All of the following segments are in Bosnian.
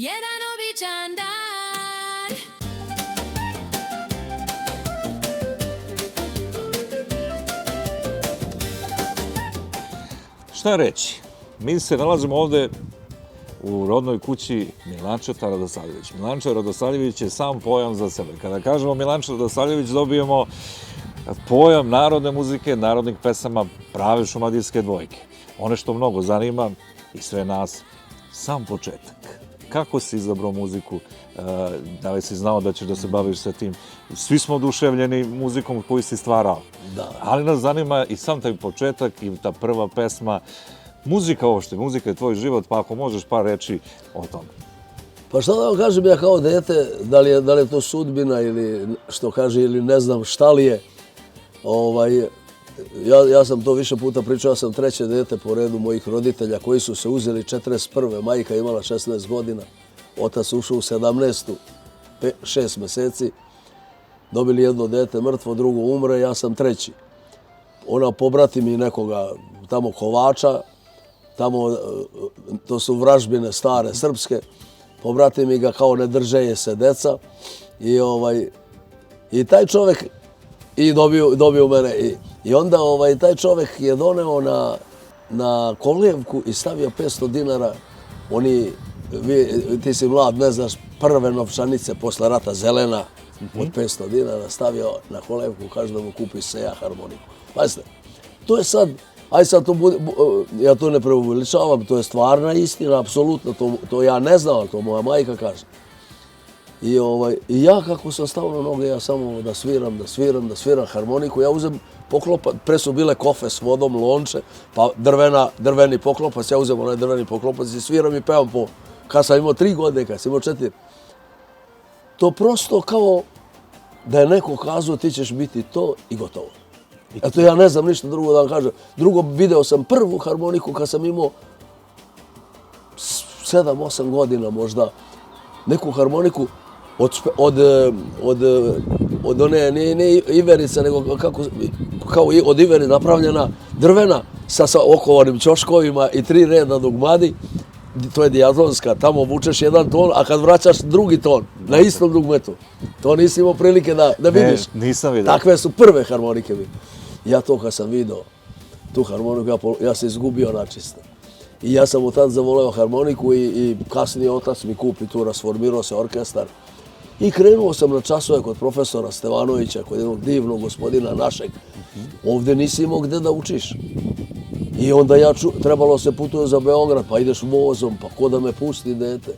Jedan običan dan. Šta reći? Mi se nalazimo ovde u rodnoj kući Milančeta Radosavljević. Milančeta Radosavljević je sam pojam za sebe. Kada kažemo Milančeta Radosavljević dobijemo pojam narodne muzike, narodnih pesama, prave šumadijske dvojke. One što mnogo zanima i sve nas, sam početak. Kako si izabrao muziku? Da li si znao da ćeš da se baviš sa tim? Svi smo oduševljeni muzikom koju si stvarao. Da. Ali nas zanima i sam taj početak i ta prva pesma. Muzika uopšte, muzika je tvoj život, pa ako možeš par reči o tome. Pa šta da vam kažem ja kao dete, da li je to sudbina ili što kaže, ili ne znam šta li je. Ja sam to više puta pričao, ja sam treće dete po redu mojih roditelja koji su se uzeli 41. Majka imala 16 godina, otac ušao u 17. 6 meseci. Dobili jedno dete mrtvo, drugo umre, ja sam treći. Ona pobrati mi nekoga tamo Kovača, tamo to su vražbine stare srpske, pobrati mi ga kao ne drže se deca i taj čovjek i dobio mene i onda taj čovjek je doneo na kolevku i stavio 500 dinara, ti si mlad, ne znaš, prve novčanice posle rata, zelena, od 500 dinara stavio na kolevku, kaže da mu kupi se ja harmoniku. Pazite, to je sad, ja to ne preuveličavam, to je stvarna istina, apsolutno, to ja ne znam, ali to moja majka kaže. I ja kako sam stao na noge, ja samo da sviram harmoniku, ja uzem poklopac, pre su bile kofe s vodom, lonče, pa drveni poklopac, ja uzem onaj drveni poklopac i sviram i pevam kad sam imao 3 godine, kad sam imao 4. To prosto kao da je neko kazao ti ćeš biti to i gotovo. Eto ja ne znam ništa drugo da vam kažem. Drugo, video sam prvu harmoniku kad sam imao 7-8 godina možda, neku harmoniku od one, nije iverica, nego kao od iveri napravljena, drvena, sa okovanim ćoškovima i 3 reda dugmadi. To je dijatonska, tamo vučeš jedan ton, a kad vraćaš drugi ton, na istom dugmetu. To nisi imao prilike da vidiš. Ne, nisam vidio. Takve su prve harmonike mi. Ja to kad sam vidio, tu harmoniku, ja se izgubio načisto. I ja sam od tad zavoleo harmoniku i kasnije otac mi kupi tu, rasformirao se orkestar. I krenuo sam na časove kod profesora Stevanovića, kod jednog divnog gospodina našeg. Ovdje nisi imao gde da učiš. I onda trebalo se putuje za Beograd, pa ideš vozom, pa ko da me pusti dete.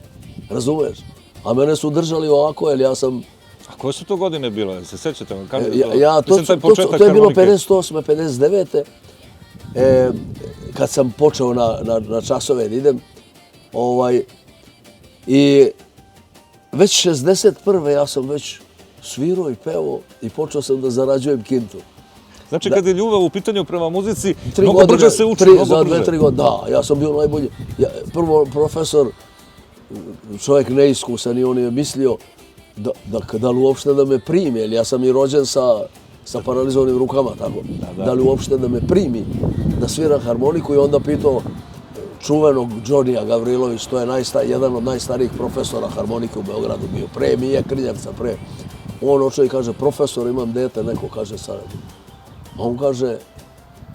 Razumeš? A mene su držali ovako, jer ja sam... A koje su to godine bile? Se sećate? To je bilo 58. 59. Kad sam počeo na časove da idem. I već 61. ja sam već svirao i pevao i počeo sam da zarađujem kintu. Znači, kad je ljubav u pitanju prema muzici, mnogo brže se uči, za 2-3 godine, da, ja sam bio najbolji. Prvo, profesor, čovjek neiskusan i on je mislio da li uopšte da me primi, jer ja sam i rođen sa paralizovanim rukama, tako. Da li uopšte da me primi, da sviram harmoniku i onda pitao čuvenog Džonija Gavrilović, to je jedan od najstarijih profesora harmonike u Beogradu bio, pre Mije Krnjevca, pre. On očeo i kaže, profesor, imam dete, neko kaže sad. A on kaže,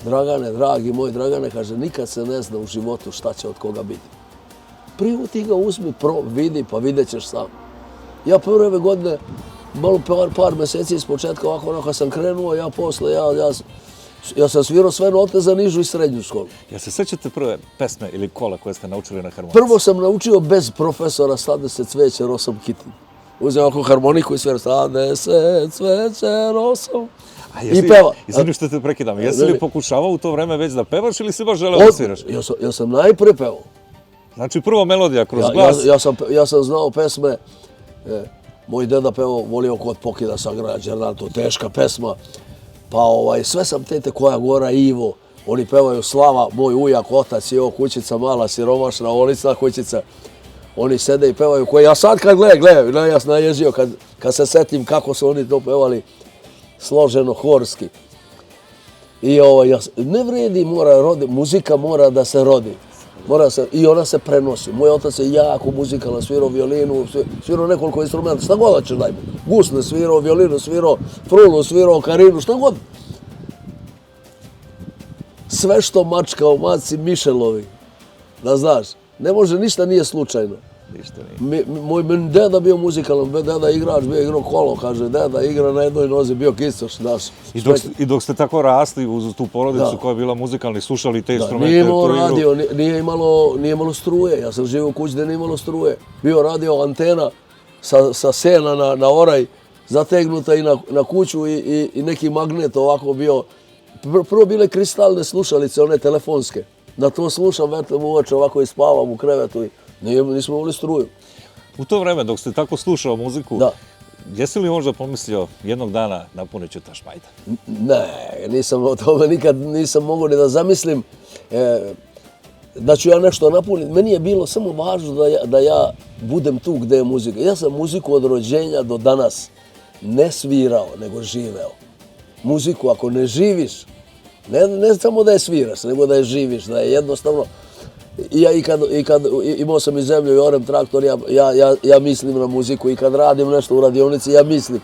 Dragane, dragi moj Dragane, kaže, nikad se ne zna u životu šta će od koga biti. Prvo ti ga uzmi, vidi, pa vidjet ćeš sam. Ja prve godine, malo par meseci iz početka, ovako kad sam krenuo, ja posle, ja sam svirao sve note za nižu i srednju školu. Ja se sećate prve pesme ili kola koje ste naučili na harmonici? Prvo sam naučio bez profesora Stade se cveće rosom kitim. Uzem ovako harmoniku i sviram Stade se cveće rosom. I peva. Izvini što te prekidam. Jesi li pokušavao u to vreme već da pevaš ili si baš želeo da sviraš? Ja sam najprije pevao. Znači prvo melodija kroz glas. Ja sam znao pesme. Moj deda pevao, volio Kod pokida sagraja Đernato, teška pesma. Pa sve sam tete Koja gora Ivo. Oni pevaju Slava, moj ujak, otac i ovo kućica mala, siromašna, olicna kućica. Oni sede i pevaju koje ja sad kad gledam, ja sam naježio kad se setim kako su oni to pevali. Složeno, horski. I ne vredi, muzika mora da se rodi. I ona se prenosi. Moj otac je jako muzikalan, svirao violinu, svirao nekoliko instrumenta, šta god da će daj mu. Gusle svirao, violinu svirao, frulu svirao, karinu, šta god. Sve što mačka u maci Mišelovi, da znaš, ne može, ništa nije slučajno. Ništa nije. Moj deda bio muzikalan, deda igrač, bio igrao kolo, kaže, deda igra na jednoj nozi, bio kistoš, znaš. I dok ste tako rasli uz tu porodicu koja je bila muzikalna i slušali te instrumente, nije imalo radio, nije imalo struje, ja sam živio u kući gdje nije imalo struje. Bio radio antena sa sena na oraj, zategnuta i na kuću i neki magnet ovako bio. Prvo bile kristalne slušalice, one telefonske. Da to slušam, vetem uveče ovako i spavam u krevetu i nismo imali struju. U to vreme, dok ste tako slušao muziku, jesi li možda pomislio jednog dana napunit ću Tašmajdan? Ne, nisam o tome nikad nisam mogao ni da zamislim da ću ja nešto napuniti. Meni je bilo samo važno da ja budem tu gdje je muzika. Ja sam muziku od rođenja do danas ne svirao, nego živeo. Muziku ako ne živiš, ne samo da je sviraš, nego da je živiš, da je jednostavno. I kad imao sam i zemlju i orem traktor, ja mislim na muziku i kad radim nešto u radionici, ja mislim.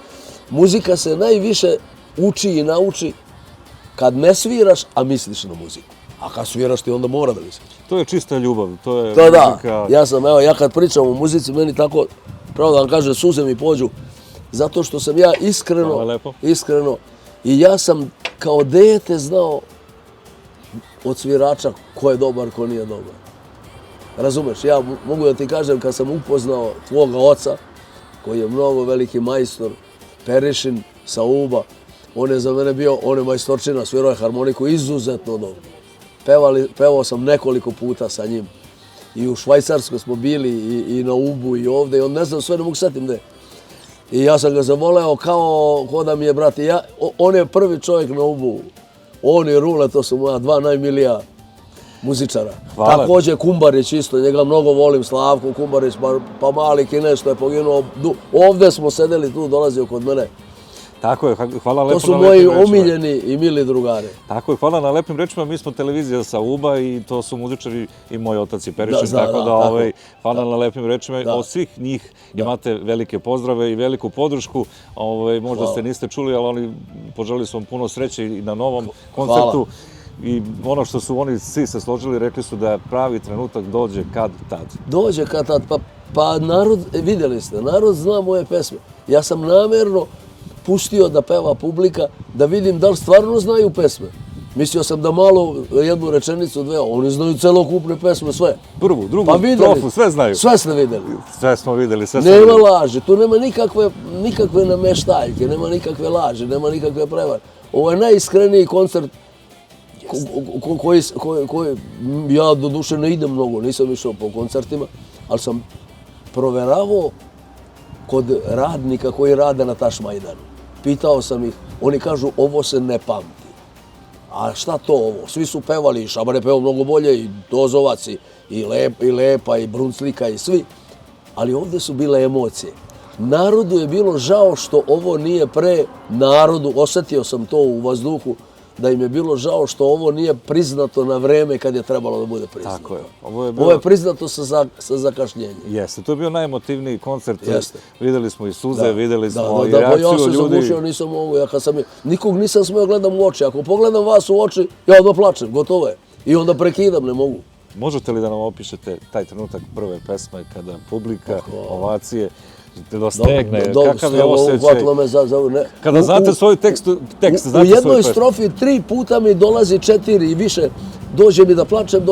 Muzika se najviše uči i nauči kad ne sviraš, a misliš na muziku. A kad sviraš ti onda mora da misliš. To je čista ljubav, to je muzika. Da, ja kad pričam o muzici, meni tako, pravo da vam kažem, suze mi pođu, zato što sam ja iskreno, i ja sam kao dete znao od svirača ko je dobar, ko nije dobar. Razumeš, ja mogu da ti kažem kad sam upoznao tvoga oca, koji je mnogo veliki majstor, Perišin sa Uba, on je za mene bio, on je majstorčina, svirao je harmoniku izuzetno dobro. Pevao sam nekoliko puta sa njim. I u Švajcarskoj smo bili i na Ubu i ovde, i on ne znam, sve ne mogu setim gde. I ja sam ga zavoleo kao da mi je brat. On je prvi čovjek na Ubu. On i Rule, to su moja dva najmilija muzičara. Također Kumbarić isto, njega mnogo volim, Slavko Kumbarić, pa mali Kinez što je poginuo. Ovdje smo sedeli tu, dolazio kod mene. Tako je, hvala lepo na lepim rečima. To su moji omiljeni i mili drugari. Tako je, hvala na lepim rečima. Mi smo televizija sa Uba i to su muzičari i moj otac je Perišin, tako da hvala na lepim rečima. Od svih njih imate velike pozdrave i veliku podršku. Možda ste niste čuli, ali oni poželili su vam puno sreće i na novom koncertu. I ono što su oni svi se složili, rekli su da pravi trenutak dođe kad tad. Dođe kad tad, pa narod, vidjeli ste, narod zna moje pesme. Ja sam namjerno pustio da peva publika, da vidim da li stvarno znaju pesme. Mislio sam da malo jednu rečenicu, dve, oni znaju celokupne pesme, sve. Prvu, drugu, strofu, sve znaju. Sve ste vidjeli. Sve smo vidjeli, sve smo vidjeli. Nema laži, tu nema nikakve nameštaljke, nema nikakve laži, nema nikakve prevare. Ovo je najiskreniji koncert koji ja do duše ne idem mnogo, nisam išao po koncertima, ali sam proveravao kod radnika koji rade na Tašmajdanu. Pitao sam ih, oni kažu ovo se ne pamti. A šta to ovo? Svi su pevali, Šaban je pevao mnogo bolje, i Dozovac, i Lepa, i Brunclika, i svi. Ali ovdje su bile emocije. Narodu je bilo žao što ovo nije pre narodu, osjetio sam to u vazduhu, da im je bilo žao što ovo nije priznato na vreme kad je trebalo da bude priznato. Tako je. Ovo je priznato sa zakašnjenjem. Jeste, to je bio najemotivniji koncert. Jeste. Vidjeli smo i suze, vidjeli smo i reakciju ljudi. Ja se zagušio, nisam mogu. Nikog nisam smeo gledam u oči. Ako pogledam vas u oči, ja odmah plačem, gotovo je. I onda prekidam, ne mogu. Možete li da nam opišete taj trenutak prve pesme kada publika, ovacije, te dostegne, kakav je osjećaj? Kada znate svoj tekst, znate svoj pesmu. U jednoj strofi 3 puta mi dolazi 4 i više. Dođe mi da plačem,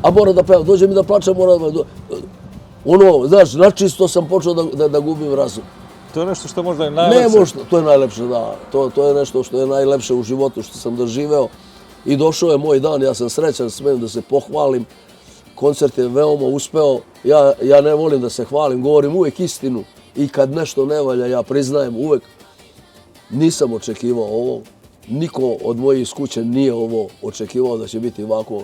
a mora da pevam. Dođe mi da plačem, mora da pevam. Znaš, načisto sam počeo da gubim razum. To je nešto što možda je najlepše. To je najlepše, da. To je nešto što je najlepše u životu što sam doživeo. I došao je moj dan, ja sam srećan, smijem da se pohvalim. Koncert je veoma uspeo. Ja ne volim da se hvalim, govorim uvijek istinu. I kad nešto ne valja, ja priznajem uvek. Nisam očekivao ovo. Niko od mojih iz kuće nije ovo očekivao da će biti ovako.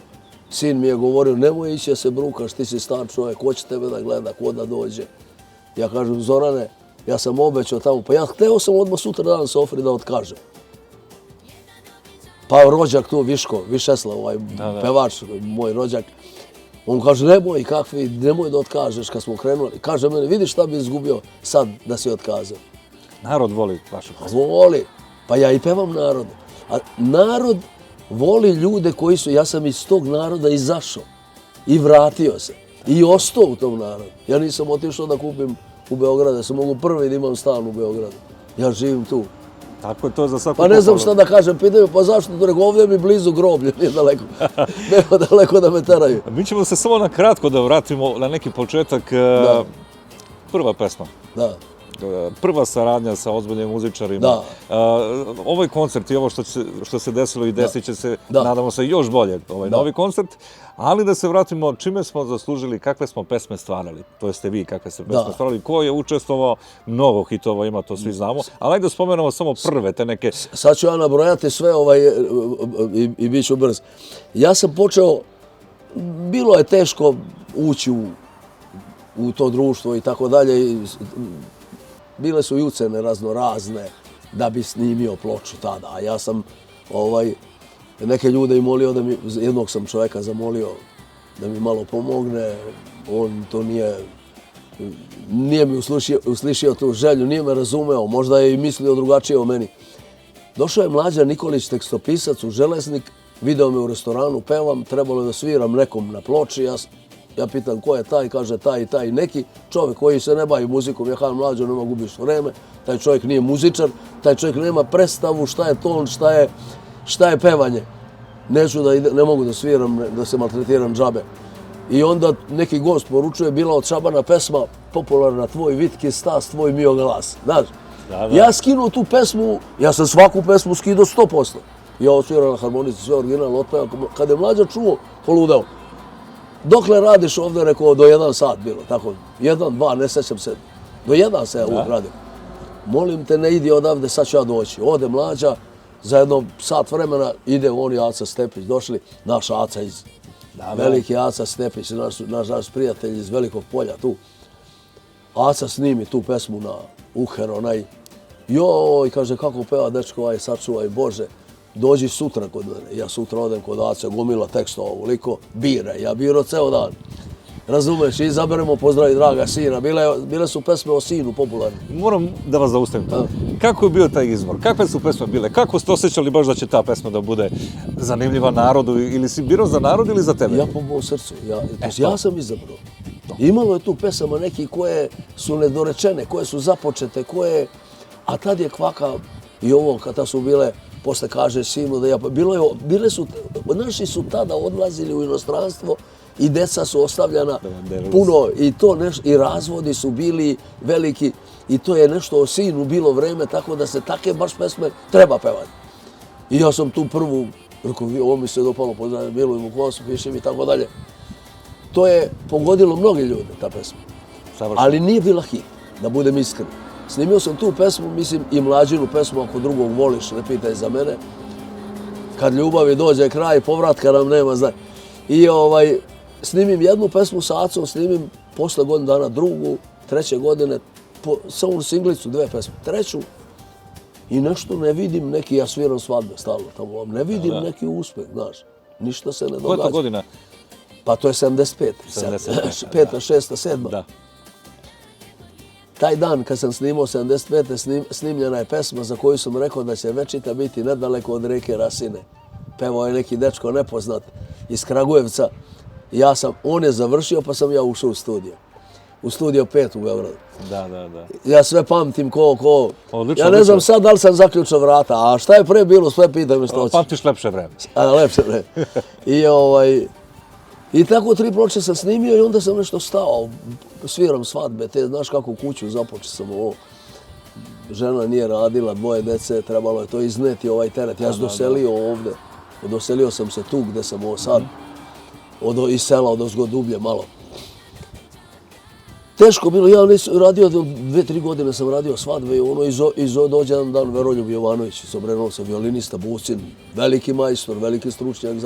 Sin mi je govorio, nemoj ići da se brukaš, ti si star čovjek, ko će tebe da gleda, ko da dođe. Ja kažem, Zorane, ja sam obećao tamo, pa ja hteo sam odmah sutra dan Sofri da otkažem. Pa rođak tu, Viško, Višeslav, pevač, moj rođak. On kaže, nemoj, kakvi, nemoj da otkažeš kad smo krenuli. Kaže meni, vidi šta bi izgubio sad da si otkazao. Narod voli vašu pesmu. Voli. Pa ja i pevam narodu. A narod voli ljude koji su, ja sam iz tog naroda izašao i vratio se. I ostao u tom narodu. Ja nisam otišao da kupim u Beogradu, ja sam mogu prvi da imam stan u Beogradu. Ja živim tu. Tako je to za svaku Pa ne znam pohvalu. šta da kažem, pitaju pa zašto to rekao, ovdje mi blizu groblje, nije daleko. Nema daleko da me teraju. Mi ćemo se samo na kratko da vratimo na neki početak. Prva pesma. Da. Prva saradnja sa ozbiljnim muzičarima. Da. Ovaj koncert i ovo što se desilo i desit će se, Da. nadamo se, još bolje, ovaj novi koncert. Ali da se vratimo, čime smo zaslužili, kakve smo pesme stvarali. To jeste vi, kakve ste pesme stvarali. Ko je učestvovao, mnogo hitova ima, to svi znamo. Ali ajde da spomenemo samo prve, te neke... Sad ću ja nabrojati sve i bit ću brz. Ja sam počeo, bilo je teško ući u to društvo i tako dalje. Bile su i ucene razne da bi snimio ploču tada. A ja sam neke ljude i molio da mi, jednog sam čovjeka zamolio da mi malo pomogne. On to nije mi uslišio tu želju, nije me razumeo, možda je i mislio drugačije o meni. Došao je Mlađa Nikolić, tekstopisac u Železnik, video me u restoranu, pevam, trebalo je da sviram nekom na ploči. Ja pitam ko je taj, kaže taj i taj neki čovjek koji se ne bavi muzikom. Ja kažem, Mlađo, nema gubiš vreme, taj čovjek nije muzičar, taj čovjek nema predstavu šta je ton, šta je pevanje. Neću ne mogu da sviram, da se maltretiram džabe. I onda neki gost poručuje, bila od Šabana pesma popularna, tvoj vitki stas, tvoj mio glas. Znaš, ja skinuo tu pesmu, ja sam svaku pesmu skidao 100%. Ja osvirao na harmonici, sve original otpeva. Kad je Mlađa čuo, poludeo. Dokle radiš ovdje, rekao, do 1 sat bilo, tako, 1, 2, ne sećam se, do 1 se ja uvijek radim. Molim te, ne idi odavde, sad ću ja doći. Ode Mlađa, za jedno sat vremena ide on i Aca Stepić, došli, naš Aca veliki Aca Stepić, naš prijatelj iz Velikog Polja tu. Aca snimi tu pesmu na Uher, onaj, joj, kaže, kako peva dečko, sačuvaj Bože. Dođi sutra kod mene. Ja sutra odem kod Ace, gomila tekstova ovoliko, bire. Ja biro ceo dan. Razumeš, izaberemo pozdravi draga sina. Bile su pesme o sinu popularne. Moram da vas zaustavim to. Kako je bio taj izbor? Kakve su pesme bile? Kako ste osjećali baš da će ta pesma da bude zanimljiva narodu? Ili si birao za narod ili za tebe? Ja po mom srcu. Ja sam izabrao. Imalo je tu pesama neki koje su nedorečene, koje su započete, a tad je Kvaka i ovo kada su bile posle kaže sinu da naši su tada odlazili u inostranstvo i deca su ostavljana puno i razvodi su bili veliki i to je nešto o sinu bilo vreme, tako da se take baš pesme treba pevati. I ja sam tu prvu, rekao, ovo mi se dopalo, pozdravljam, milujem u kosu, pišem i tako dalje. To je pogodilo mnogi ljude, ta pesma. Ali nije bila hit, da budem iskren. Snimio sam tu pesmu, mislim, i Mlađinu pesmu, ako drugog voliš, ne pitaj za mene. Kad ljubavi dođe kraj, povratka nam nema, znaj. I snimim jednu pesmu sa Acom, snimim posle godinu dana drugu, 3. godine, samo singlicu, 2 pesme. 3. i nešto ne vidim neki, ja sviram svadbe stalno tamo, ne vidim neki uspeh, znaš. Ništa se ne događa. Koja je to godina? Pa to je 75. 5., 6., 7. Da. Taj dan kad sam snimao 75. snimljena je pesma za koju sam rekao da će večita biti nedaleko od rijeke Rasine. Pevao je neki dečko nepoznat iz Kragujevca. On je završio pa sam ja ušao u studio. U studio 5 u Beogradu. Da. Ja sve pamtim ko. Odlično, Ja ne znam sad da li sam zaključao vrata, a šta je pre bilo, sve pitaj me što hoćeš. Pamtiš lepše vreme. Lepše vreme. I tako 3 ploče sam snimio i onda sam nešto stao. Sviram svadbe, znaš kako kuću započeo sam ovo. Žena nije radila, 2 dece, trebalo je to izneti ovaj teret. Ja sam doselio ovde. Doselio sam se tu gde sam ovo sad. Iz sela, odozgo dublje malo. Teško bilo, ja nisam radio, 2-3 godine sam radio svadbe i dođe jedan dan Veroljub Jovanović iz Obrenovca, violinista, bucin, veliki majstor, veliki stručnjak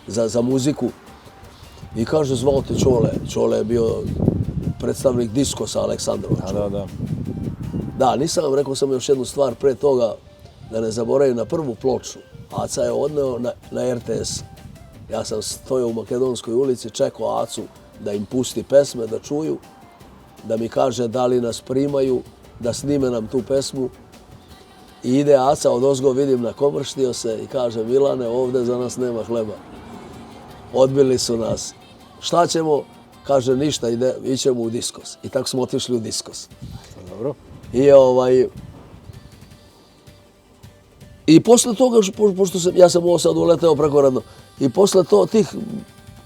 za muziku. I kaže, zvao te Čole. Čole je bio predstavnik Diskosa Aleksandrovača. Da. Da, nisam, rekao sam još jednu stvar pre toga, da ne zaboravim na prvu ploču. Aca je odneo na RTS. Ja sam stojao u Makedonskoj ulici, čekao Acu da im pusti pesme, da čuju, da mi kaže da li nas primaju, da snime nam tu pesmu. I ide Aca, odozgo vidim nakomrštio se i kaže Milane, ovdje za nas nema hleba. Odbili su nas. Šta ćemo? Kaže ništa, ićemo u Diskos. I tako smo otišli u Diskos. Dobro. I posle toga, pošto ja sam ovo sad uleteo prekoradno, i posle tih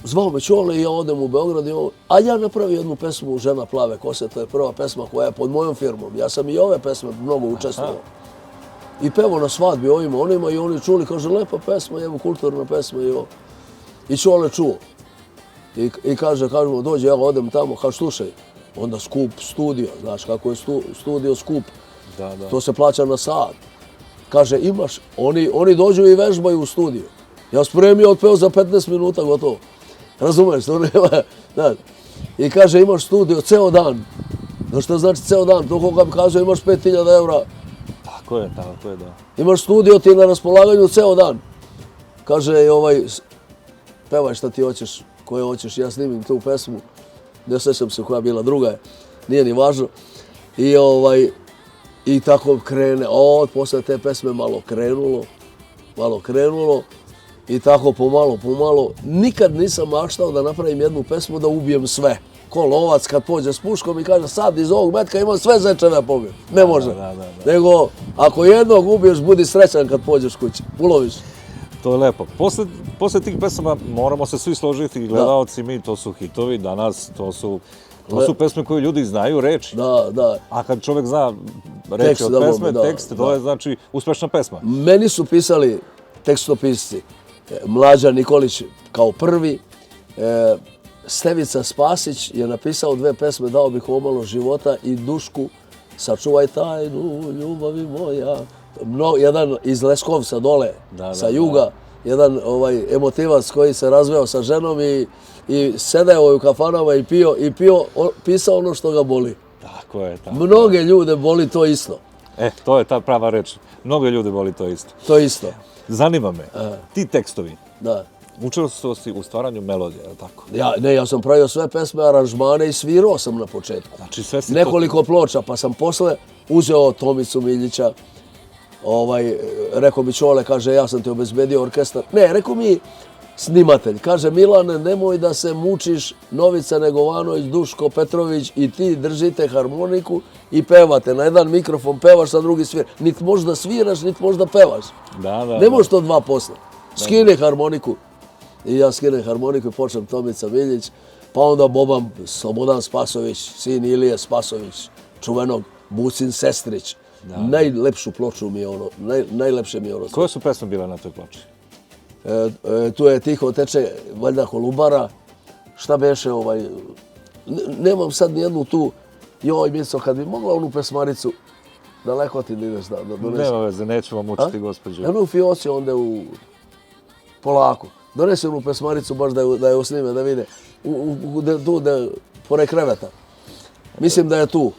zvao me Čole i ja odem u Beograd, a ja napravio jednu pesmu Žena plave kose, to je prva pesma koja je pod mojom firmom. Ja sam i ove pesme mnogo učestvovao. I pevao na svadbi ovima, onima i oni čuli, kaže lepa pesma, evo kulturna pesma i ovo. I Čole čuo. I kažemo, dođe, ja odem tamo, kaže slušaj, onda skup studio, znaš kako je studio skup, to se plaća na sat. Kaže, imaš, oni dođu i vežbaju u studiju. Ja spremio, otpeo za 15 minuta, gotovo. Razumeš, to nema, znaš. I kaže, imaš studio ceo dan. Znaš što znači ceo dan? To koga mi kaže, imaš 5.000 evra. Tako je, da. Imaš studio ti na raspolaganju ceo dan. Kaže, pevaj šta ti hoćeš, koje hoćeš, ja snimim tu pesmu. Ne sjećam se koja bila, druga je, nije ni važno. I tako krene, posle te pesme malo krenulo i tako pomalo. Nikad nisam maštao da napravim jednu pesmu da ubijem sve. Ko lovac kad pođe s puškom i kaže sad iz ovog metka imam sve zečeve pobijem. Ne može. Nego ako jednog ubiješ budi srećan kad pođeš kući, uloviš. To je lepo. Posle tih pesama moramo se svi složiti, gledalci mi, to su hitovi danas, to su pesme koje ljudi znaju reči. Da. A kad čovjek zna reči od pesme, tekst, to je znači uspešna pesma. Meni su pisali tekstopisci Mlađa Nikolić kao prvi, Stevica Spasić je napisao 2 pesme, Dao bih omalo života i Dušku, Sačuvaj tajnu ljubavi moja. Jedan iz Leskovca dole, sa juga, jedan emotivac koji se razveo sa ženom i sedeo u kafanama i pisao ono što ga boli. Tako je. Mnoge ljude boli to isto. To je ta prava reč. Mnoge ljude boli to isto. To isto. Zanima me, ti tekstovi, da. Učestvovao si u stvaranju melodija, je li tako? Ja sam pravio sve pesme, aranžmane i svirao sam na početku. Znači sve si nekoliko ploča, pa sam posle uzeo Tomicu Miljića, rekao mi Čole, kaže, ja sam ti obezbedio orkestar. Ne, rekao mi snimatelj, kaže, Milane, nemoj da se mučiš, Novica Negovanović, Duško Petrović i ti držite harmoniku i pevate. Na jedan mikrofon pevaš, na drugi sviraš. Nit možda sviraš, nit možda pevaš. Ne možeš to dva posle. Skine harmoniku. I ja skinem harmoniku i počnem Tomica Miljić, pa onda Boban Slobodan Spasović, sin Ilije Spasović, čuvenog Bucin Sestrić. Najlepšu ploču mi je najlepše mi je ono. Koje su pesme bile na toj ploči? Tu je Tiho teče, valjda Kolubara, šta beše nemam sad nijednu tu, joj Mico, kad bi mogla onu pesmaricu, daleko ti da ideš da donesi. Nema veze, neću vam učiti, gospođo. Eno u fioci onda polako. Donesi onu pesmaricu baš da je usnime, da vide. Tu, pored kreveta. Mislim da je tu.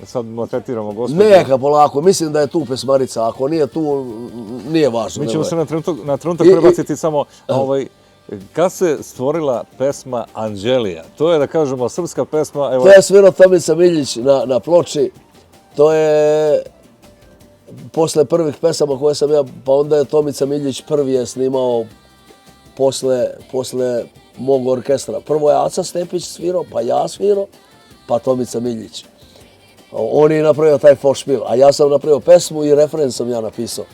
Sad tretiramo gospođu. Neka polako, mislim da je tu pesmarica, ako nije tu, nije važno. Mi ćemo se na trenutak prebaciti samo, kad se stvorila pesma Anđelija? To je, da kažemo, srpska pesma. To je svirao Tomica Miljić na ploči, to je posle prvih pesama koje sam ja, pa onda je Tomica Miljić prvi je snimao posle mog orkestra. Prvo je Aca Stepić svirao, pa ja svirao, pa Tomica Miljić. On je napravio taj foršpil, a ja sam napravio pesmu i refren sam ja napisao.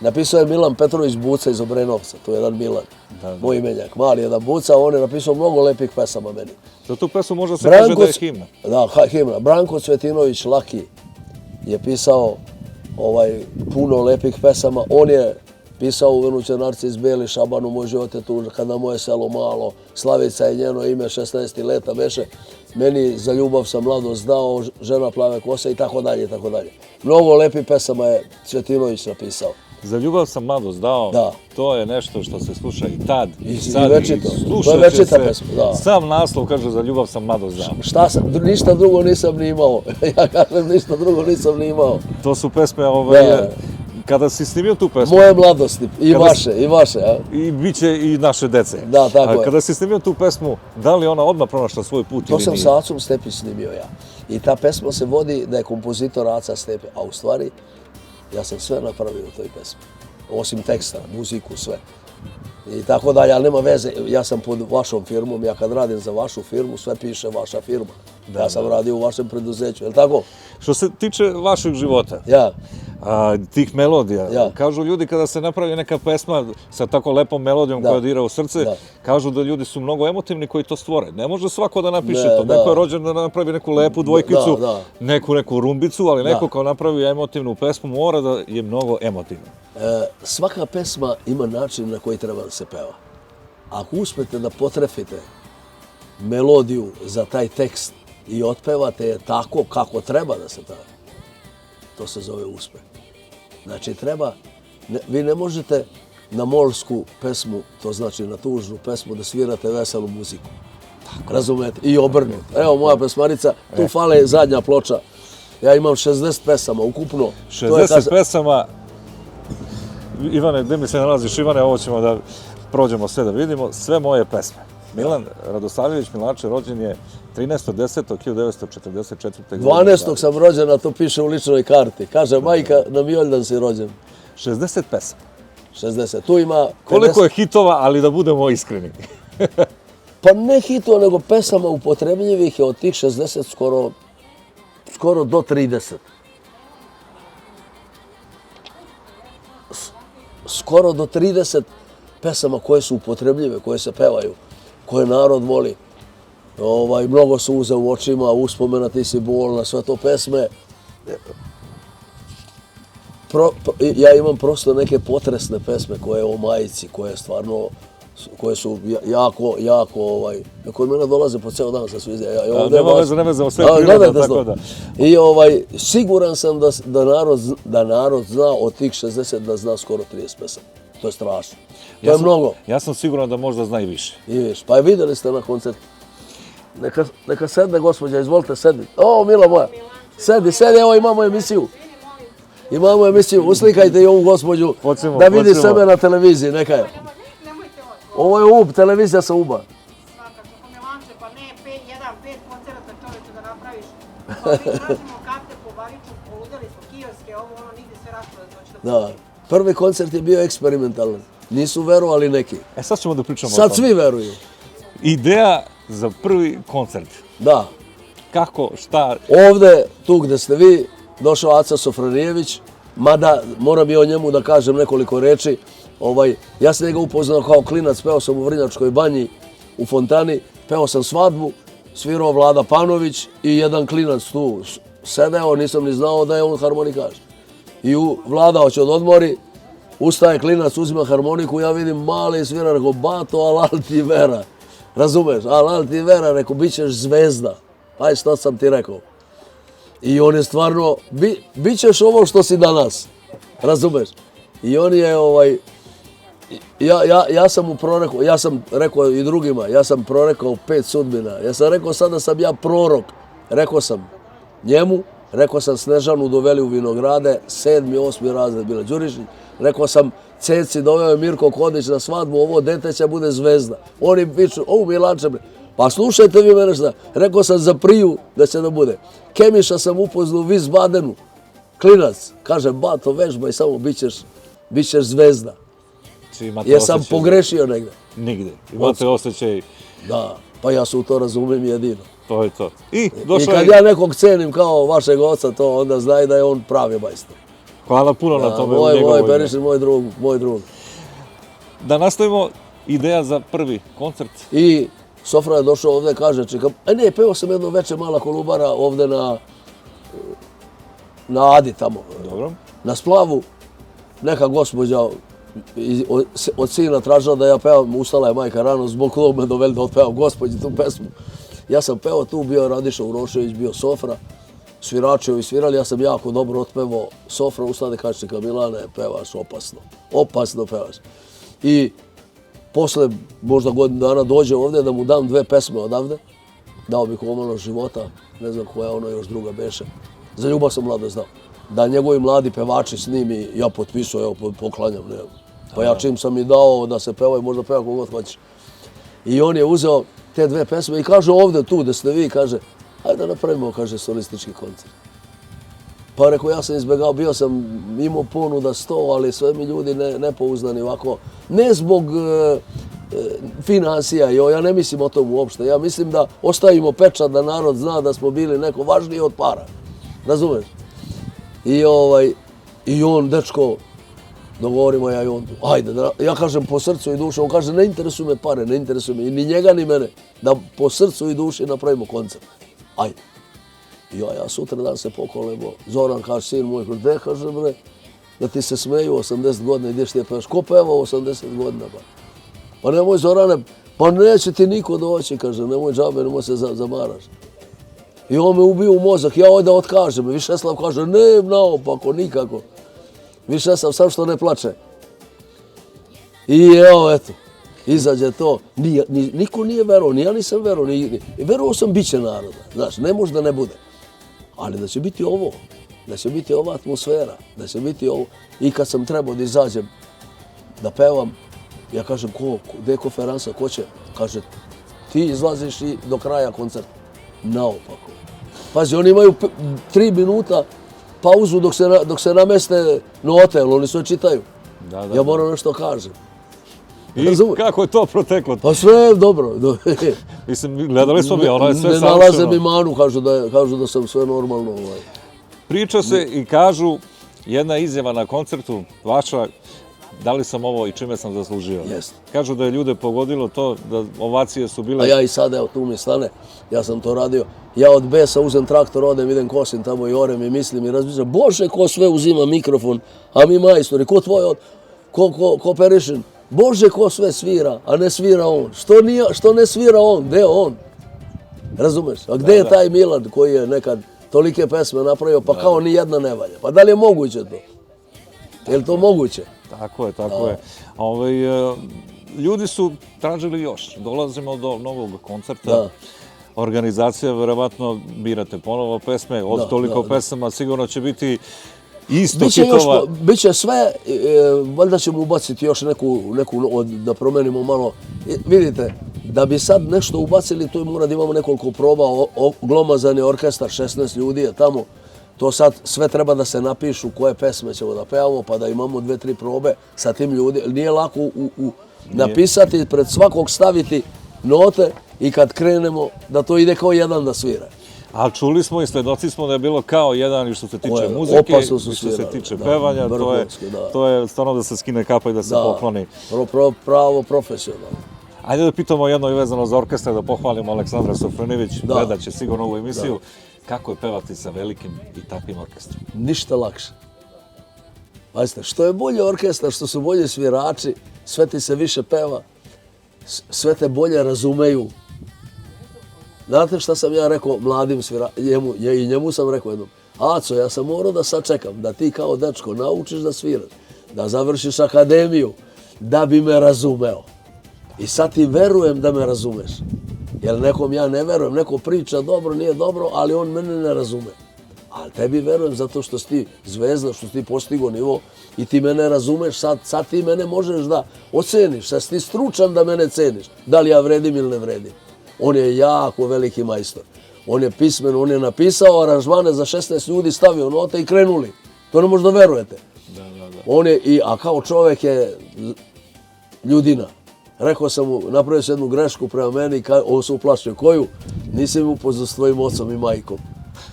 Napisao je Milan Petrović Buca iz Obrenovca, to je jedan Milan, moj imenjak, mali jedan Buca, on je napisao mnogo lepih pesama meni. Za tu pesmu možda se kaže da je himna. Da, himna. Branko Cvetinović Laki je pisao puno lepih pesama. On je pisao u Venuće Narcis Beli, Šabanu moj život je tu, kada moje selo malo, Slavica je njeno ime, 16 leta beše. Meni za ljubav sam mladost dao, Žena plave kose i tako dalje, tako dalje. Mnogo lepih pesama je Cvetinović napisao. Za ljubav sam mladost dao, to je nešto što se sluša i tad, i sad, i večito. To je večita pesma, da. Sam naslov kaže za ljubav sam mladost dao. Šta sam, ništa drugo nisam ni imao. Ja kažem, ništa drugo nisam ni imao. To su pesme, Kada si snimio tu pesmu, Moje mladosti, i Kada vaše, a? i bit će i naše dece. Da, tako je. Kada si snimio tu pesmu, da li ona odmah pronašla svoj put To ili sam nije? sa Acom Stepić snimio ja. I ta pesma se vodi da je kompozitor Aca Stepe, a u stvari ja sam sve napravio u toj pesmi. Osim teksta, muziku, sve. I tako dalje, ali nema veze, ja sam pod vašom firmom, ja kad radim za vašu firmu, sve piše vaša firma. Ja sam radio u vašem preduzeću, je li tako? Što se tiče vašeg života, Ja. tih melodija, Ja. kažu ljudi kada se napravi neka pesma sa tako lepom melodijom Da. koja dira u srce, Da. kažu da ljudi su mnogo emotivni koji to stvore. Ne može svako da napiše Ne, to. da. Neko je rođen da napravi neku lepu dvojkicu, Da. neku rumbicu, ali neko Da. kao napravi emotivnu pesmu mora da je mnogo emotivna. Svaka pesma ima način na koji treba da se peva. Ako uspete da potrefite melodiju za taj tekst i otpevate je tako kako treba da se peva, to se zove uspeh. Znači treba, vi ne možete na molsku pesmu, to znači na tužnu pesmu, da svirate veselu muziku. Razumete? I obrnuto. Evo moja pesmarica, tu fale zadnja ploča. Ja imam 60 pesama ukupno. To je 60 pesama. Ivane, gde mi se nalaziš? Ivane, ovo ćemo da prođemo sve da vidimo. Sve moje pesme. Milan Radosavljević Milanče rođen je 13.10.1944. godine. 12. sam rođen, a to piše u ličnoj karti. Kaže, majka, na Mioljdan si rođen. 60 pesama. 60. Tu ima... Koliko je hitova, ali da budemo iskreni. Pa ne hitova, nego pesama upotrebljivih je od tih 60 skoro do 30. Skoro do 30 pesama koje su upotrebljive, koje se pevaju, koje narod voli. Mnogo suza u očima, uspomena ti si bolna, sve to pesme. Ja imam prosto neke potresne pesme koje o majici, koje stvarno, koje su jako, kod mene dolaze po ceo dan sa sviđa. Nema veze, ne vezamo sve prirodno, tako da. I siguran sam da narod zna od tih 60 da zna skoro 30 pesama. To je strašno. To je mnogo. Ja sam siguran da možda zna i više. I viš, pa je vidjeli ste na koncertu. Neka sedne gospođa, izvolite sedni. O, mila moja, sedi, evo imamo emisiju. Imamo emisiju, uslikajte i ovu gospođu da vidi sebe na televiziji, neka je. Ovo je UB, televizija sa UB-a. Svakako, Milanče, pa ne, 5 koncerata čoveče da napraviš. Pa mi tražimo karte po Bariču, poludeli smo kioske, ovo ono, nigde sve rasprave doći da Da, prvi koncert je bio eksperimentalan. Nisu verovali neki. Sad ćemo da pričamo o Sad tome. svi veruju. Ideja za prvi koncert. Da. Kako, šta? Ovde, tu gde ste vi, došao Aca Sofronijević, mada moram i o njemu da kažem nekoliko reči. Ja sam njega upoznao kao klinac, peo sam u Vrnjačkoj banji, u fontani, peo sam svadbu, svirao Vlada Panović i jedan klinac tu sedeo, nisam ni znao da je on harmonikaš. I Vlada hoće od odmori, ustaje klinac, uzima harmoniku, ja vidim mali svira, rekao, bato, alal ti vera. Razumeš, alal ti vera, rekao, bit ćeš zvezda. Aj, što sam ti rekao. I on je stvarno, bit ćeš ovo što si danas. Razumeš? I on je, ja sam mu prorekao, ja sam rekao i drugima, ja sam prorekao 5 sudbina. Ja sam rekao sada sam ja prorok. Rekao sam njemu, rekao sam Snežanu doveli u Vinograde, 7. 8. razred bila Đurišić. Rekao sam Ceci doveo je Mirko Kodić na svadbu, ovo dete će bude zvezda. Oni viču, Milanče, pa slušajte vi mene šta. Rekao sam za Priju da će da bude. Kemiša sam upoznao u Wiesbadenu, klinac. Kaže, bato, vežbaj, samo bit ćeš zvezda. Jesam pogrešio negde? Nigde. Imate osjećaj? Da, pa ja se u to razumem jedino. To je to. I kad ja nekog cenim kao vašeg oca, to onda znaj da je on pravi majstor. Hvala puno na tome. Moj Perišin, moj drug. Da nastavimo, ideja za prvi koncert. I Sofra je došao ovde, kaže, ne, peo sam jedno veče mala kolubara ovde na Adi tamo. Dobro. Na splavu, neka gospođa od sina tražila da ja pevam, ustala je majka rano, zbog toga me doveli da otpevam gospođi tu pesmu. Ja sam pevao tu, bio Radiša Urošević, bio Sofra, sviračevi svirali, ja sam jako dobro otpevao. Sofra ustade, kaže, Milane, pevaš opasno, opasno pevaš. I posle možda godinu dana dođe ovde da mu dam 2 pesme odavde, dao mi Komano života, ne znam koja ono još druga beše. Za ljubav sam mladost dao. da njegovi mladi pevači snimi, ja potpisujem, evo poklanjam, ne. Pa ja čim sam i dao da se pevaju, možda peva kogod hoćeš. I on je uzeo te dve pesme i kaže ovdje tu da ste vi, kaže, ajde napravimo, kaže, solistički koncert. Pa rekao, ja sam izbjegao, bio sam imao ponuda 100, ali sve mi ljudi nepouzdani ovako. Ne zbog financija, ja ne mislim o tom uopšte. Ja mislim da ostavimo pečat da narod zna da smo bili neko važniji od para. Razumeš? I on, dečko, dogovorimo ja i on, ajde, ja kažem po srcu i duši, on kaže ne interesuju me pare, ne interesuju me ni njega ni mene, da po srcu i duši napravimo koncert. Ajde. Ja sutra dan se pokolebo, Zoran kaže, sin moj, gde kaže bre, da ti se smeju 80 godina i gdješ ti je pevaš, ko peva 80 godina ba? Pa nemoj Zorane, pa neće ti niko doći, kaže, nemoj džabe, nemoj se zamaraš. I on me ubio u mozak, ja ovdje otkažem, Višeslav kaže, ne, naopako, nikako. Višeslav, sam što ne plače. I evo, eto, izađe to, niko nije verovao, ni ja nisam verovao, verovao sam bit će naroda, znaš, ne može da ne bude. Ali da će biti ovo, da će biti ova atmosfera, da će biti ovo. I kad sam trebao da izađem, da pevam, ja kažem, gde je konferansa, ko će? Kaže, ti izlaziš i do kraja koncerta. Naopako. Pazi, oni imaju 3 minuta pauzu dok se nameste note, jer oni sve čitaju. Ja moram nešto kažem. I kako je to proteklo? Pa sve je dobro. Mislim, gledali smo mi, ono je sve savršeno. Ne nalaze mi manu, kažu da sam sve normalno. Priča se i kažu, jedna izjava na koncertu vaša, da li sam ovo i čime sam zaslužio. Jeste. Kažu da je ljude pogodilo to, da ovacije su bile... A ja i sad, evo, tu mi stane, ja sam to radio. Ja od besa uzem traktor, odem, idem kosim tamo i orem i mislim i razmišljam, Bože, ko sve uzima mikrofon, a mi majstori, ko tvoj, ko Perišin, Bože, ko sve svira, a ne svira on. Što ne svira on? Gde je on? Razumeš? A gde je taj Milan koji je nekad tolike pesme napravio, pa kao ni jedna ne valja? Pa da li je moguće to? Je li to moguće? Tako je. Ljudi su tražili još. Dolazimo do novog koncerta. Organizacija, verovatno birate ponovo pesme. Od toliko pesama sigurno će biti isto hitova. Biće sve, valjda ćemo ubaciti još neku da promenimo malo. Vidite, da bi sad nešto ubacili, to mora da imamo nekoliko proba, glomazani orkestar, 16 ljudi je tamo. To sad sve treba da se napišu koje pesme ćemo da pevamo, pa da imamo 2-3 probe sa tim ljudima. Nije lako napisati, pred svakog staviti note i kad krenemo da to ide kao jedan da svira. Ali čuli smo i svedoci smo da je bilo kao jedan i što se tiče muzike, i što se tiče pevanja, to je stvarno da se skine kapa i da se pokloni. Pravo profesionalno. Ajde da pitamo jedno i vezano za orkestar, da pohvalimo Aleksandra Sofronijević, gledat će sigurno ovu emisiju. Kako je pevati sa velikim i takvim orkestrom? Ništa lakše. Pazite, što je bolji orkestar, što su bolji svirači, sve ti se više peva, sve te bolje razumeju. Znate šta sam ja rekao mladim sviračima, i njemu sam rekao jednom, Aco, ja sam morao da sačekam, da ti kao dečko naučiš da sviraš, da završiš akademiju, da bi me razumeo. I sad ti verujem da me razumeš. Jer nekom ja ne verujem, neko priča dobro, nije dobro, ali on mene ne razume. Ali tebi verujem zato što si ti zvezda, što si ti postigo nivo i ti mene razumeš, sad ti mene možeš da oceniš, sad si ti stručan da mene ceniš, da li ja vredim ili ne vredim. On je jako veliki majstor. On je pismen, on je napisao aranžmane za 16 ljudi, stavio note i krenuli. To ne možda verujete. On je, a kao čovjek je ljudina. Rekao sam mu, napravio sam jednu grešku prema meni, on se uplašio. Koju? Nisam upoznao s tvojim ocom i majkom.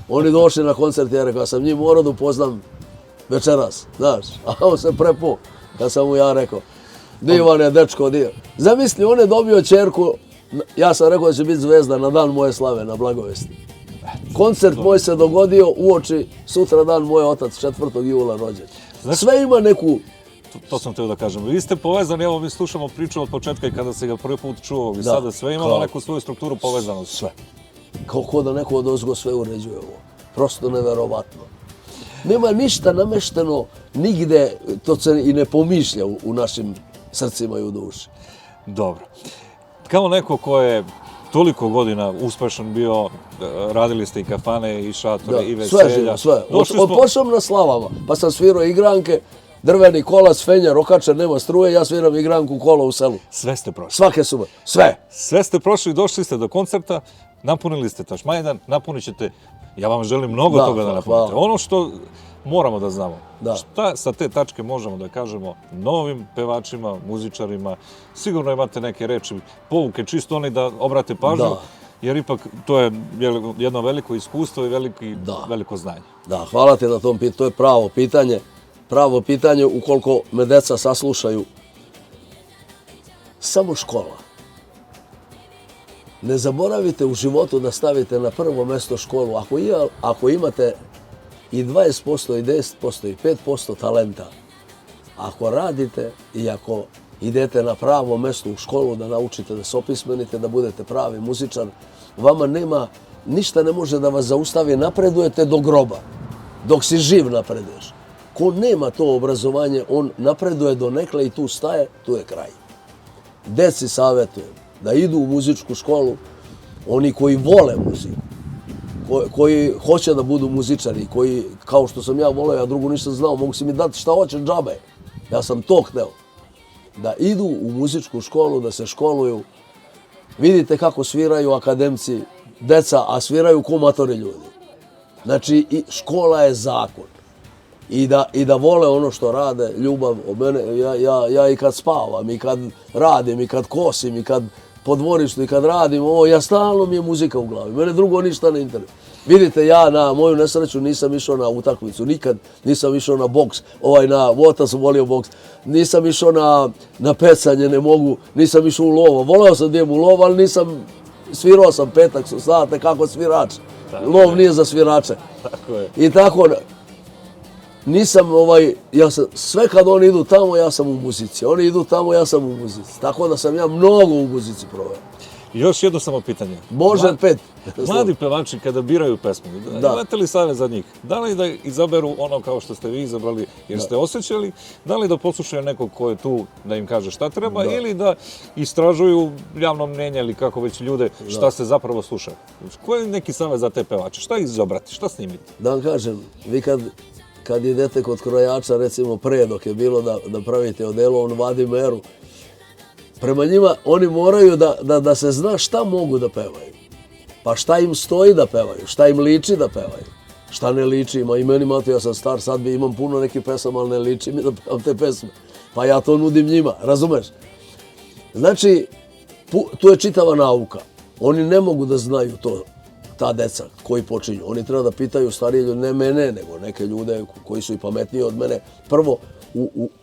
Oni došli na koncert i ja rekao, sam njih morao da upoznam večeras, znaš. A on se prepo, kad sam mu ja rekao, divan je dečko, divan. Zamisli, on je dobio ćerku, ja sam rekao da će biti zvezda na dan moje slave, na Blagovesti. Koncert moj se dogodio uoči, sutra dan moj otac, 4. jula rođen. Sve ima neku... To sam teo da kažem. Vi ste povezani, evo mi slušamo priču od početka i kada se ga prvi put čuo i sada sve imalo neku svoju strukturu povezanost. Sve. Kao da neko od ozgo sve uređuje ovo. Prosto neverovatno. Nema ništa namešteno nigde, to se i ne pomišlja u našim srcima i u duši. Dobro. Kao neko ko je toliko godina uspešan bio, radili ste i kafane, i šatore, i sve veselja. živo, sve. Došli smo- Počeo na slavama, pa sam svirao igranke, drveni kolac, fenjer, rokačer, nema struje, ja sviram igranku kola u selu. Sve ste prošli. Svake subote, sve. Sve ste prošli, došli ste do koncerta, napunili ste Tašmajdan, napunit ćete, ja vam želim mnogo Da, toga da napunite. hvala. Ono što moramo da znamo, Da. šta sa te tačke možemo da kažemo novim pevačima, muzičarima, sigurno imate neke reči, pouke, čisto oni da obrate pažnju, Da. jer ipak to je jedno veliko iskustvo i veliko znanje. Da, hvala ti na tom pitanju, to je pravo pitanje ukoliko me deca saslušaju. Samo škola. Ne zaboravite u životu da stavite na prvo mesto školu. Ako imate i 20% i 10% i 5% talenta, ako radite i ako idete na pravo mesto u školu da naučite da se opismenite, da budete pravi muzičar, vama ništa ne može da vas zaustavi, napredujete do groba. Dok si živ napreduješ. Ko nema to obrazovanje, on napreduje do nekle i tu staje, tu je kraj. Deci savjetujem da idu u muzičku školu, oni koji vole muziku, koji hoće da budu muzičari, koji, kao što sam ja voleo, ja drugo nisam znao, mogu si mi dati šta hoće džabe. Ja sam to hteo. Da idu u muzičku školu, da se školuju. Vidite kako sviraju akademci, deca, a sviraju ko matori ljudi. Znači, škola je zakon. I da vole ono što rade, ljubav od mene, ja i kad spavam, i kad radim, i kad kosim, i kad po dvorištu, i kad radim, ja stalno mi je muzika u glavi. Mene drugo ništa ne interesuje. Vidite, ja na moju nesreću nisam išao na utakmicu, nikad nisam išao na boks, na vota sam volio boks, nisam išao na pecanje, ne mogu, nisam išao u lovo. Voleo sam da idem u lovo, ali nisam, svirao sam petak, znate kako svirač. Lov nije za svirače. Tako je. I tako, nisam, sve kad oni idu tamo, ja sam u muzici. Oni idu tamo, ja sam u muzici. Tako da sam ja mnogo u muzici proveo. Još jedno samo pitanje. Može 5. Mladi pevači kada biraju pesmu, Da. imate li savjet za njih? Da li da izaberu ono kao što ste vi izabrali jer ste osjećali, da li da poslušaju nekog ko je tu da im kaže šta treba ili da istražuju javno mnjenje ili kako već ljude šta se zapravo sluša? Koji je neki savjet za te pevače? Šta izabrati? Šta snimiti? Da vam kažem, vi kad idete kod krojača, recimo pre dok je bilo da pravite odelo, on vadi meru. Prema njima oni moraju da se zna šta mogu da pevaju. Pa šta im stoji da pevaju, šta im liči da pevaju, šta ne liči. I meni mati, ja sam star, sad imam puno nekih pesama, ali ne liči mi da pevam te pesme. Pa ja to nudim njima, razumeš? Znači, tu je čitava nauka. Oni ne mogu da znaju to, ta deca koji počinju. Oni treba da pitaju starije ljude, ne mene, nego neke ljude koji su i pametniji od mene. Prvo,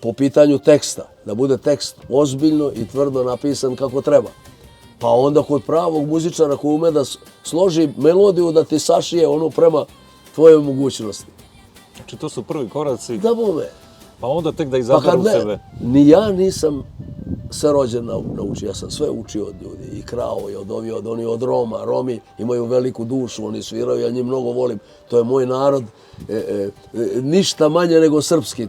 po pitanju teksta, da bude tekst ozbiljno i tvrdo napisan kako treba. Pa onda kod pravog muzičara koji ume da složi melodiju, da ti sašije ono prema tvojoj mogućnosti. Znači to su prvi koraci, Da bome. pa onda tek da Pa izaberu kad sebe. ni ja nisam se rođen naučio, ja sam sve učio od ljudi. I Krao, i od oni od Roma. Romi imaju veliku dušu, oni sviraju, ja njih mnogo volim. To je moj narod, ništa manje nego srpski.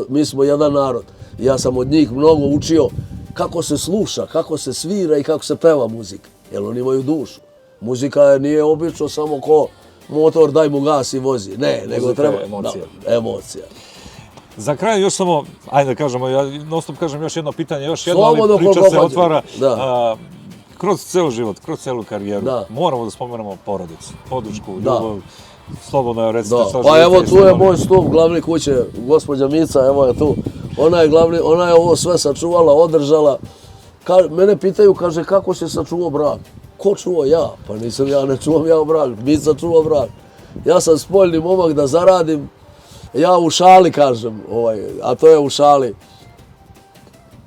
Mi smo jedan narod. Ja sam od njih mnogo učio kako se sluša, kako se svira i kako se peva muzika. Jer oni imaju dušu. Muzika nije obično samo ko motor, daj mu gas i vozi. Ne, nego Muzika treba... je emocija. Da, emocija. Za kraj još samo, ajde da kažemo, ja non stop kažem još jedno pitanje, još jedno, ali Slobodno priča koliko se hoće. otvara. Da. Kroz ceo život, kroz celu karijeru, Da. moramo da spomenemo porodicu, podršku, Da. ljubav. Slobodno recite Da, šta pa želite evo i tu je snimali. moj stup glavni kuće, gospođa Mica, evo je tu. Ona je ovo sve sačuvala, održala. Mene pitaju, kaže, kako si sačuvao brak? Ko čuo ja? Pa nisam ja, ne čuvam ja brak, Mica čuva brak. Ja sam spoljni momak da zaradim, ja u šali kažem, a to je u šali.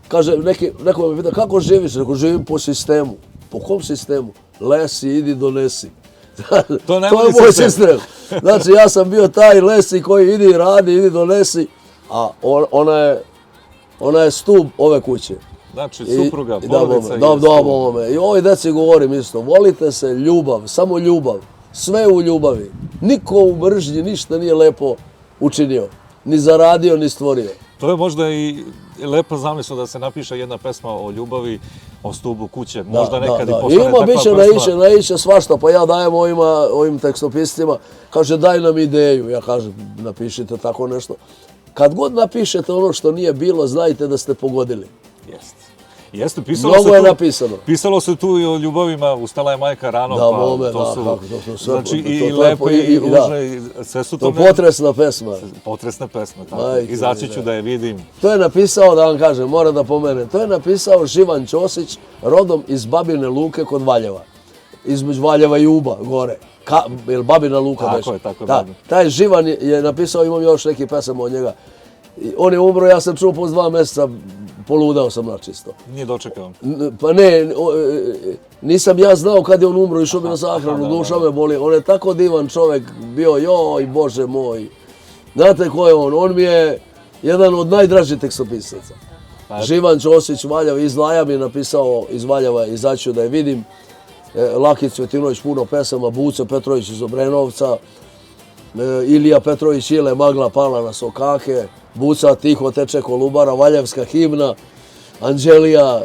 Kaže, neko me pita, kako živiš? Rekao, živim po sistemu. Po kom sistemu? Lesi, idi, donesi. To je To je moj sistem. Znači, ja sam bio taj lesi koji idi, radi, idi, donesi, a ona je stup ove kuće. Znači, supruga, I porodica i da. I ovoj deci govorim isto, volite se, ljubav, samo ljubav, sve u ljubavi. Niko u mržnji ništa nije lepo učinio, ni zaradio, ni stvorio. To je možda i lepa zamisla da se napiše jedna pesma o ljubavi, o stubu kuće. Možda nekad i postane Ima, takva biće, pesma. naiće svašta, pa ja dajem ovim tekstopiscima, kaže daj nam ideju, ja kažem napišite tako nešto. Kad god napišete ono što nije bilo, znajte da ste pogodili. Jeste, Mnogo je napisano. Pisalo se tu i o ljubavima, ustala je majka rano, Da, pa mome, to da, su, kako, to sve, znači i to je lepo i da. ružne, i sve su To to je potresna pesma. potresne pesme, tako. Majke Izaći mi, ću da. da je vidim. To je napisao, da vam kažem, moram da pomenem, to je napisao Živan Ćosić, rodom iz Babine Luke kod Valjeva. Između Valjeva i Uba, gore. Jel Babina Luka Tako beše? je, tako je, Da, Babina. taj Živan je napisao, imam još neki pesama od njega. On je umro, ja sam čuo posle 2 mjeseca, poludao sam načisto. Nije dočekao. Pa ne, nisam ja znao kad je on umro, išao bi na sahranu, duša me boli. On je tako divan čovjek bio, joj, Bože moj. Znate ko je on? On mi je jedan od najdražih tekstopisaca. Živan Ćosić, Valjev, iz Laja mi je napisao iz Valjeva, izaću da je vidim. Laki Cvetinović, puno pesama, Buce Petrović iz Obrenovca, Ilija Petrović, Ile magla pala na sokake, Buca tiho teče Kolubara, Valjevska himna, Anđelija,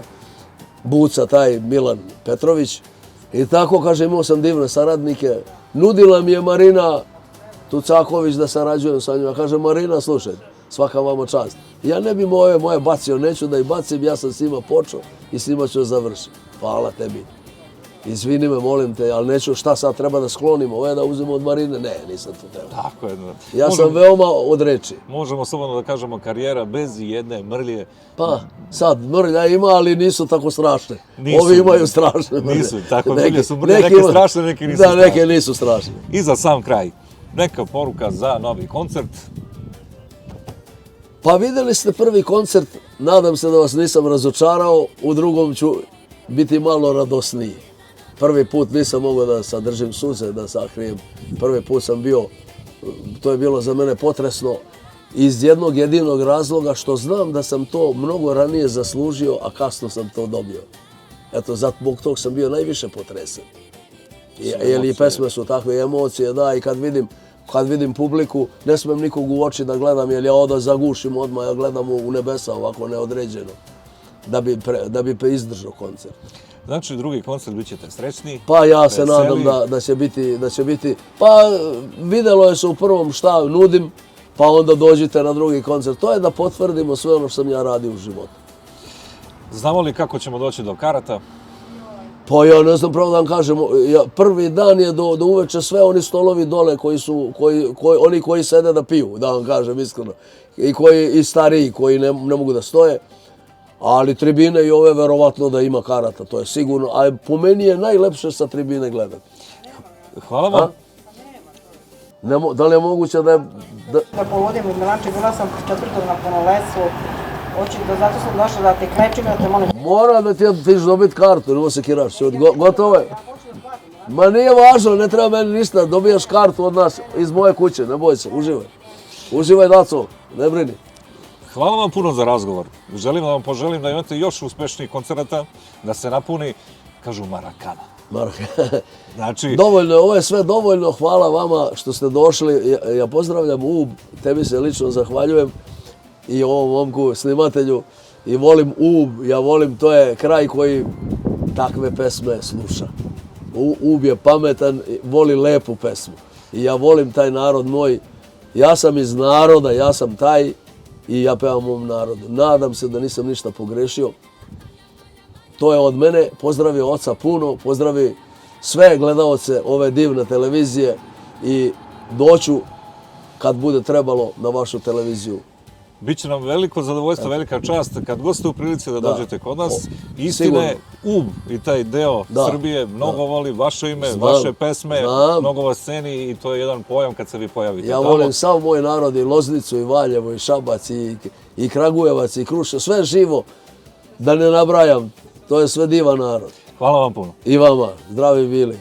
Buca, taj Milan Petrović. I tako, kaže, imao sam divne saradnike. Nudila mi je Marina Tucaković da sarađujem sa njima. Kaže, Marina, slušaj, svaka vama čast. Ja ne bi moje bacio, neću da ih bacim, ja sam s njima počeo i s njima ću završiti. Hvala tebi. Izvini me, molim te, ali neću, šta sad treba da sklonimo, ovo je da uzmemo od Marine? Ne, nisam to teo. Tako je. Ja sam veoma od reči. Možemo slobodno da kažemo karijera bez jedne mrlje. Pa, sad, mrlja ima, ali nisu tako strašne. Nisu. Ovi imaju strašne mrlje. Nisu, tako mrlje su mrlje, neke strašne, neke nisu da, strašne. neke nisu strašne. I za sam kraj, neka poruka za novi koncert. Pa vidjeli ste prvi koncert, nadam se da vas nisam razočarao, u drugom ću biti malo radosniji. Prvi put nisam mogao da sadržim suze, da sakrijem. Prvi put sam bio, to je bilo za mene potresno, iz jednog jedinog razloga što znam da sam to mnogo ranije zaslužio, a kasno sam to dobio. Eto, zbog tog sam bio najviše potresen. Jer i pesme su takve emocije, da, i kad vidim publiku, ne smem nikog u oči da gledam, jer ja oda zagušim odmah, ja gledam u nebesa ovako neodređeno, da bi izdržao koncert. Znači, drugi koncert bit ćete srećni. Pa ja se nadam da će biti, pa vidjelo je se u prvom šta nudim, pa onda dođite na drugi koncert. To je da potvrdimo sve ono što sam ja radio u životu. Znamo li kako ćemo doći do karata? Pa ja ne znam pravo da vam kažem, prvi dan je do uveče sve oni stolovi dole oni koji sede da piju, da vam kažem iskreno. I stariji koji ne mogu da stoje. Ali tribine i ove verovatno da ima karata, to je sigurno. A po meni je najlepše sa tribine gledati. Hvala vam. Da li je moguće da je... Da poludim u Milanče, bila sam četvrtog na Ponolesu. Zato sam došla da te klečim, da te molim. Mora da ti ćeš dobiti kartu, nemoj se kiraš. Gotovo je. Ma nije važno, ne treba meni ništa. Dobijaš kartu od nas iz moje kuće, ne boj se, uživaj. Uživaj, daco, ne brini. Hvala vam puno za razgovor. Želim da vam poželim da imate još uspešnijih koncerata, da se napuni, kažu, Marakana. Znači... Dovoljno, ovo je sve dovoljno. Hvala vama što ste došli. Ja pozdravljam UB, tebi se lično zahvaljujem i ovom momku, snimatelju. I volim UB, ja volim, to je kraj koji takve pesme sluša. UB je pametan, voli lepu pesmu. I ja volim taj narod moj. Ja sam iz naroda, ja sam taj i ja pevam mom narodu. Nadam se da nisam ništa pogrešio. To je od mene. Pozdravi oca puno, pozdravi sve gledaoce ove divne televizije i doću kad bude trebalo na vašu televiziju. Biće nam veliko zadovoljstvo, velika čast kad god ste u prilici da dođete kod nas. Istine, UB i taj deo Srbije mnogo voli vaše ime, vaše pesme, mnogo vas ceni i to je jedan pojam kad se vi pojavite. Ja volim sav moj narod, i Loznicu, i Valjevo, i Šabac, i Kragujevac, i Kruševac, sve živo, da ne nabrajam, to je sve divan narod. Hvala vam puno. I vama, zdravi bili.